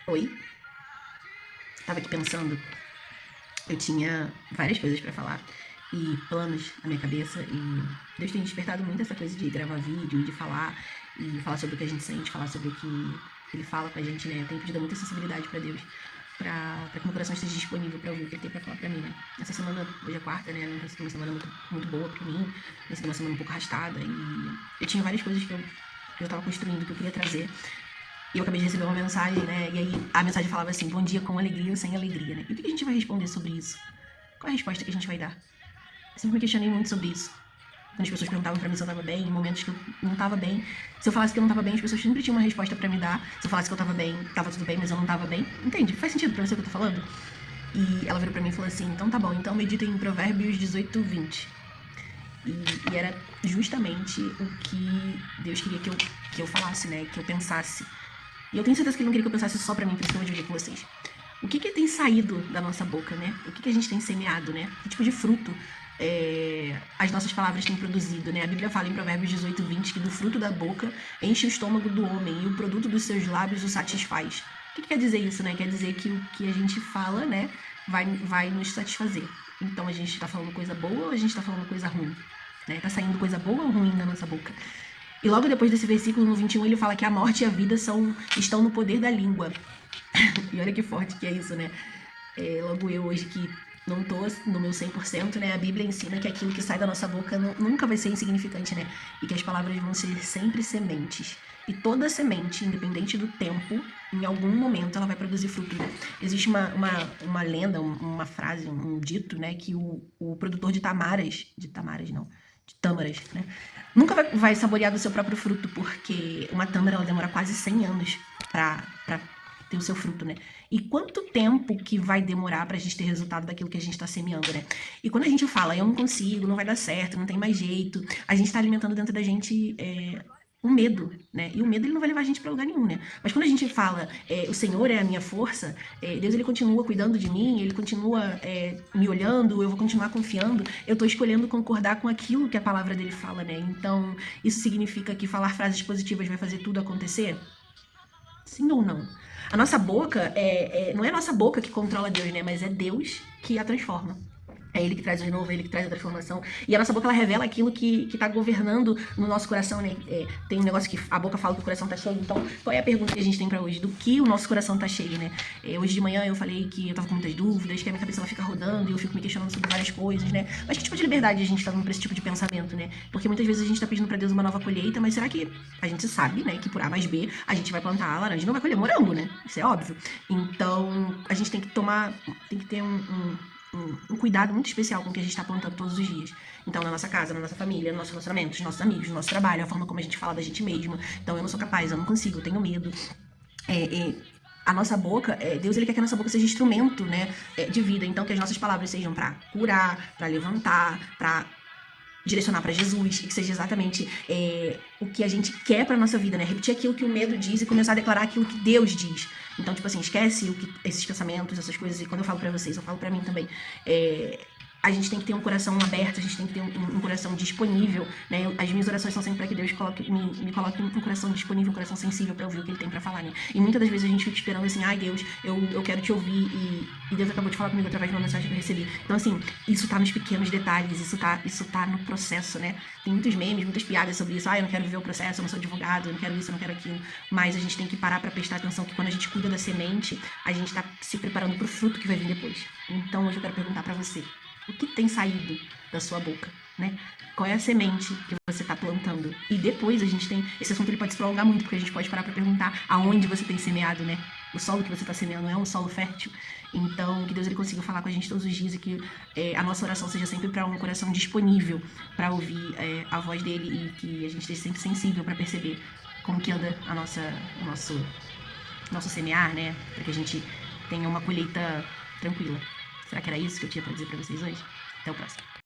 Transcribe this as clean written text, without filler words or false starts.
Oi, tava aqui pensando, eu tinha várias coisas pra falar e planos na minha cabeça e Deus tem despertado muito essa coisa de gravar vídeo, de falar e falar sobre o que a gente sente, falar sobre o que ele fala com a gente, né? Eu tenho pedido muita sensibilidade pra Deus, pra que meu coração esteja disponível pra ouvir o que ele tem pra falar pra mim, né? Essa semana, hoje é quarta, né? Não tem sido uma semana muito boa pra mim, tem sido uma semana um pouco arrastada e eu tinha várias coisas que eu tava construindo, que eu queria trazer. E eu acabei de receber uma mensagem, né? E aí a mensagem falava assim: bom dia com alegria ou sem alegria, né? E o que a gente vai responder sobre isso? Qual é a resposta que a gente vai dar? Eu sempre me questionei muito sobre isso. Quando as pessoas perguntavam pra mim se eu tava bem, em momentos que eu não tava bem. Se eu falasse que eu não tava bem, as pessoas sempre tinham uma resposta pra me dar. Se eu falasse que eu tava bem, tava tudo bem, mas eu não tava bem. Entende? Faz sentido pra você o que eu tô falando? E ela virou pra mim e falou assim: então tá bom, então medita em Provérbios 18, 20. E era justamente o que Deus queria que eu falasse, né? Que eu pensasse. E eu tenho certeza que ele não queria que eu pensasse só pra mim, por isso que eu vou dividir com vocês. O que tem saído da nossa boca, né? O que a gente tem semeado, né? Que tipo de fruto as nossas palavras têm produzido, né? A Bíblia fala em Provérbios 18, 20 que do fruto da boca enche o estômago do homem e o produto dos seus lábios o satisfaz. O que quer dizer isso, né? Quer dizer que o que a gente fala, né, vai nos satisfazer. Então a gente tá falando coisa boa ou a gente tá falando coisa ruim? Né? Tá saindo coisa boa ou ruim da nossa boca? E logo depois desse versículo, no 21, ele fala que a morte e a vida estão no poder da língua. E olha que forte que é isso, né? Logo eu hoje que não tô no meu 100%, né? A Bíblia ensina que aquilo que sai da nossa boca nunca vai ser insignificante, né? E que as palavras vão ser sempre sementes. E toda semente, independente do tempo, em algum momento ela vai produzir fruto. Né? Existe uma lenda, uma frase, um dito, né? Que o produtor de tamaras não, de tâmaras, né? Nunca vai saborear do seu próprio fruto, porque uma tâmara ela demora quase 100 anos pra ter o seu fruto, né? E quanto tempo que vai demorar pra gente ter resultado daquilo que a gente tá semeando, né? E quando a gente fala, eu não consigo, não vai dar certo, não tem mais jeito, a gente tá alimentando dentro da gente um medo, né? E o medo ele não vai levar a gente pra lugar nenhum, né? Mas quando a gente fala, o Senhor é a minha força, Deus ele continua cuidando de mim, ele continua me olhando, eu vou continuar confiando, eu tô escolhendo concordar com aquilo que a palavra dele fala, né? Então, isso significa que falar frases positivas vai fazer tudo acontecer? Sim ou não? A nossa boca não é a nossa boca que controla Deus, né? Mas é Deus que a transforma. É ele que traz o renovo, é ele que traz a transformação. E a nossa boca, ela revela aquilo que tá governando no nosso coração, né? Tem um negócio que a boca fala que o coração tá cheio. Então, qual é a pergunta que a gente tem pra hoje? Do que o nosso coração tá cheio, né? Hoje de manhã eu falei que eu tava com muitas dúvidas, que a minha cabeça ela fica rodando e eu fico me questionando sobre várias coisas, né? Mas que tipo de liberdade a gente tá dando pra esse tipo de pensamento, né? Porque muitas vezes a gente tá pedindo pra Deus uma nova colheita, mas será que a gente sabe, né? Que por A mais B a gente vai plantar a laranja e não vai colher morango, né? Isso é óbvio. Então, a gente tem que ter um cuidado muito especial com o que a gente está plantando todos os dias. Então, na nossa casa, na nossa família, nos nossos relacionamentos, nos nossos amigos, no nosso trabalho, a forma como a gente fala da gente mesmo. Então, eu não sou capaz, eu não consigo, eu tenho medo. A nossa boca, Deus ele quer que a nossa boca seja instrumento, né, de vida. Então, que as nossas palavras sejam para curar, para levantar, para direcionar para Jesus e que seja exatamente o que a gente quer para nossa vida, né? Repetir aquilo que o medo diz e começar a declarar aquilo que Deus diz. Então, tipo assim, esquece esses pensamentos, essas coisas. E quando eu falo para vocês, eu falo para mim também. A gente tem que ter um coração aberto, a gente tem que ter um coração disponível, né? As minhas orações são sempre para que Deus me coloque um coração disponível, um coração sensível para ouvir o que Ele tem para falar, né? E muitas das vezes a gente fica esperando assim, ai Deus, eu quero te ouvir e Deus acabou de falar comigo através de uma mensagem que eu recebi. Então assim, isso tá nos pequenos detalhes, isso tá no processo, né? Tem muitos memes, muitas piadas sobre isso, eu não quero viver o processo, eu não sou advogado, eu não quero isso, eu não quero aquilo. Mas a gente tem que parar para prestar atenção que quando a gente cuida da semente, a gente tá se preparando pro fruto que vai vir depois. Então hoje eu quero perguntar para você, o que tem saído da sua boca, né? Qual é a semente que você está plantando? E depois a gente tem... Esse assunto ele pode se prolongar muito, porque a gente pode parar para perguntar aonde você tem semeado, né? O solo que você está semeando é um solo fértil. Então, que Deus ele consiga falar com a gente todos os dias e que a nossa oração seja sempre para um coração disponível para ouvir a voz dele e que a gente esteja sempre sensível para perceber como que anda o nosso semear, né? Para que a gente tenha uma colheita tranquila. Será que era isso que eu tinha para dizer para vocês hoje? Até o próximo.